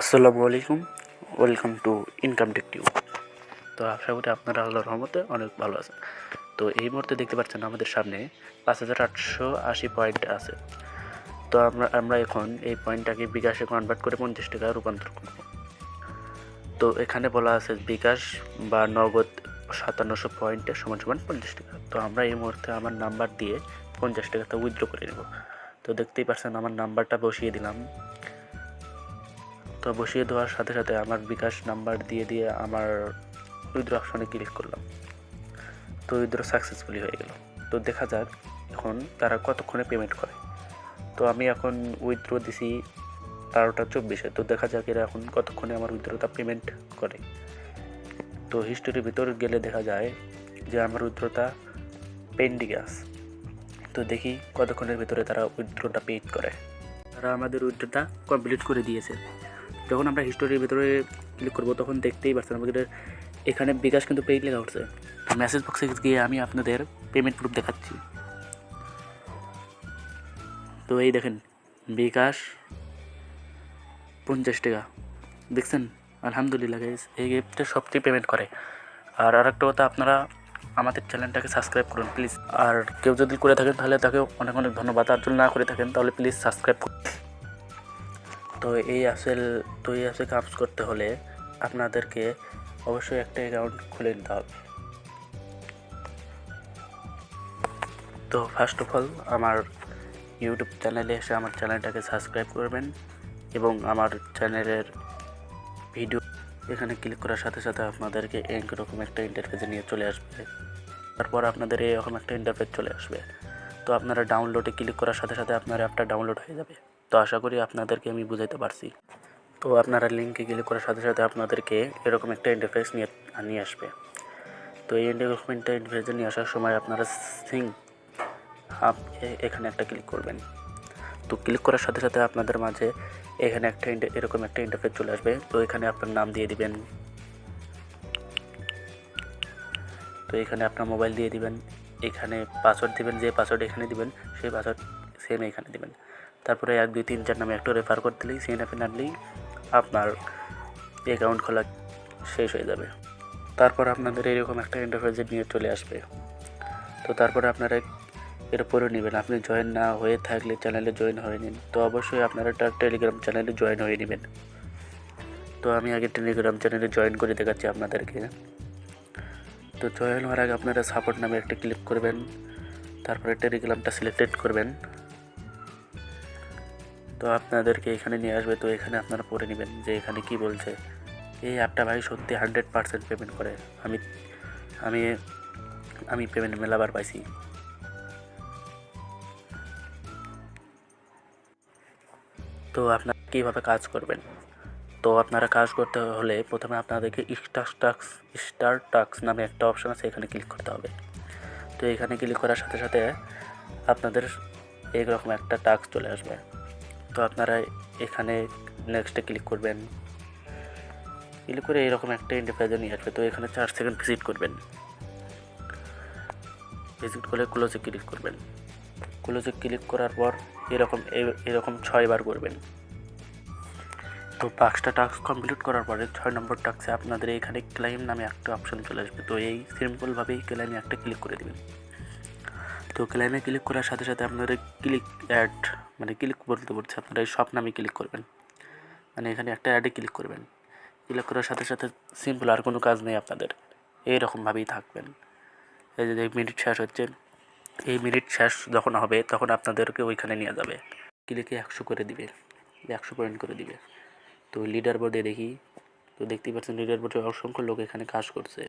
আসসালামু আলাইকুম, welcome to income tech tube. তো আশা করি আপনারা আল্লাহর রহমতে অনেক ভালো আছেন। তো এই মুহূর্তে দেখতে পাচ্ছেন আমাদের সামনে 5880 পয়েন্ট আছে। তো আমরা এখন এই পয়েন্টটাকে বিকাশে কনভার্ট করে 50 টাকা রূপান্তর করব। তো এখানে বলা আছে বিকাশ বা নগদ 5700 পয়েন্টে সমান সমান 50 টাকা। তো আমরা এই মুহূর্তে আমার নাম্বার দিয়ে 50 টাকাটা উইথড্র করে নেব। তো দেখতেই পাচ্ছেন আমার নাম্বারটা বসিয়ে দিলাম। তো বসিয়ে দেওয়ার সাথে সাথে আমার বিকাশ নাম্বার দিয়ে আমার উইথড্র অপশনে ক্লিক করলাম। তো উইথড্র সাকসেসফুলি হয়ে গেল। তো দেখা যাক এখন তারা কতক্ষণে পেমেন্ট করে। তো আমি এখন উইথড্র দিছি 12:24। তো দেখা যাক এরা এখন কতক্ষণে আমার উইথড্রটা পেমেন্ট করে। তো হিস্টোরির ভিতর গেলে দেখা যায় যে আমার উইথড্রটা পেন্ডিংয়ে আছে। তো দেখি কতক্ষণের ভিতরে তারা উইথড্রটা পেড করে। তারা আমাদের উইথড্রটা কমপ্লিট করে দিয়েছে। যখন আমরা হিস্টোরির ভিতরে ক্লিক করবো তখন দেখতেই পাচ্ছেন আমাদের এখানে বিকাশ কিন্তু পেইড লেখা উঠছে। মেসেজ বক্সে গিয়ে আমি আপনাদের পেমেন্ট প্রুফ দেখাচ্ছি। তো এই দেখেন বিকাশ 50 টাকা দেখছেন। আলহামদুলিল্লাহ গাইস, এই গিফটটা সবচেয়ে পেমেন্ট করে। আর আরেকটা কথা, আপনারা আমাদের চ্যানেলটাকে সাবস্ক্রাইব করুন প্লিজ। আর কেউ যদি করে থাকেন তাহলে তাকে অনেক অনেক ধন্যবাদ। আর যদি না করে থাকেন তাহলে প্লিজ সাবস্ক্রাইব করুন। তো এই অ্যাপসে কাজ করতে হলে আপনাদেরকে অবশ্যই একটা অ্যাকাউন্ট খুলে নিতে হবে। তো ফার্স্ট অফ অল আমার ইউটিউব চ্যানেলে এসে আমার চ্যানেলটাকে সাবস্ক্রাইব করবেন এবং আমার চ্যানেলের ভিডিও এখানে ক্লিক করার সাথে সাথে আপনাদেরকে এরকম একটা ইন্টারফেসে নিয়ে চলে আসবে। তারপর আপনাদের এরকম একটা ইন্টারফেস চলে আসবে। তো আপনারা ডাউনলোডে ক্লিক করার সাথে সাথে আপনার অ্যাপটা ডাউনলোড হয়ে যাবে। তো আশা করি আপনাদেরকে আমি বুঝাইতে পারছি। তো আপনারা লিঙ্কে ক্লিক করার সাথে সাথে আপনাদেরকে এরকম একটা ইন্টারফেস নিয়ে আসবে। তো এই ইন্টারফেসে নিয়ে আসার সময় আপনারা এখানে একটা ক্লিক করবেন। তো ক্লিক করার সাথে সাথে আপনাদের মাঝে এখানে এরকম একটা ইন্টারফেস চলে আসবে। তো এখানে আপনার নাম দিয়ে দিবেন। তো এখানে আপনার মোবাইল দিয়ে দিবেন। এখানে পাসওয়ার্ড দিবেন, যে পাসওয়ার্ড এখানে দিবেন সেই পাসওয়ার্ড সেম এখানে দিবেন। তারপরে 1 2 3 4 নামে একটু রেফার করতে দিলেই সেই অ্যাপে নামলেই আপনার অ্যাকাউন্ট খোলা শেষ হয়ে যাবে। তারপর আপনাদের এরকম একটা ইন্টারফেসে নিয়ে চলে আসবে। তো তারপরে আপনারা এরপরে নেবেন। আপনি জয়েন না হয়ে থাকলে চ্যানেলে জয়েন হয়ে নিন। তো অবশ্যই আপনারা টেলিগ্রাম চ্যানেলে জয়েন হয়ে নেবেন। তো আমি আগে টেলিগ্রাম চ্যানেলে জয়েন করে দেখাচ্ছি আপনাদেরকে। তো জয়েন হওয়ার আগে আপনারা সাপোর্ট নামে একটা ক্লিক করবেন। তারপরে টেলিগ্রামটা সিলেক্টেড করবেন। তো আপনাদেরকে এখানে নিয়ে আসবে। তো এখানে আপনারা পড়ে নেবেন যে এখানে কি বলছে। এই অ্যাপটা ভাই সত্যি 100% পেমেন্ট করে। আমি আমি আমি পেমেন্ট মেলাবার পাইছি। তো আপনারা কীভাবে কাজ করবেন? তো আপনারা কাজ করতে হলে প্রথমে আপনাদেরকে স্টার টাস্ক নামে একটা অপশান আছে, এখানে ক্লিক করতে হবে। তো এখানে ক্লিক করার সাথে সাথে আপনাদের এইরকম একটা টাস্ক চলে আসবে। তো আপনারা এখানে নেক্সটে ক্লিক করবেন। ক্লিক করে এরকম একটা ইন্টারফেসে নিয়ে আসবে। তো এখানে 4 সেকেন্ড ভিজিট করবেন। ভিজিট করে ক্লোজে ক্লিক করবেন। ক্লোজে ক্লিক করার পর এরকম 6 বার করবেন। তো 5টা টাস্ক কমপ্লিট করার পরে 6 নম্বর টাস্কে আপনাদের এখানে ক্লেম নামে একটা অপশান চলে আসবে। তো এই সিম্পলভাবেই ক্লেমে একটা ক্লিক করে দেবেন। তো ক্লেমে ক্লিক করার সাথে সাথে আপনাদের ক্লিক বলতে আপনারা এই সব নামে ক্লিক করবেন। মানে এখানে একটা অ্যাডে ক্লিক করবেন। ক্লিক করার সাথে সাথে সিম্পল, আর কোনো কাজ নেই আপনাদের। এইরকমভাবেই থাকবেন। এই যে মিনিট শেষ হচ্ছে, এই মিনিট শেষ যখন হবে তখন আপনাদেরকে ওইখানে নিয়ে যাবে। ক্লিকে 100 করে দিবে, 100 পয়েন্ট করে দিবে। তো লিডার বোর্ডে দেখি, তো দেখতেই পাচ্ছেন লিডার বোর্ডে অসংখ্য লোক এখানে কাজ করছে।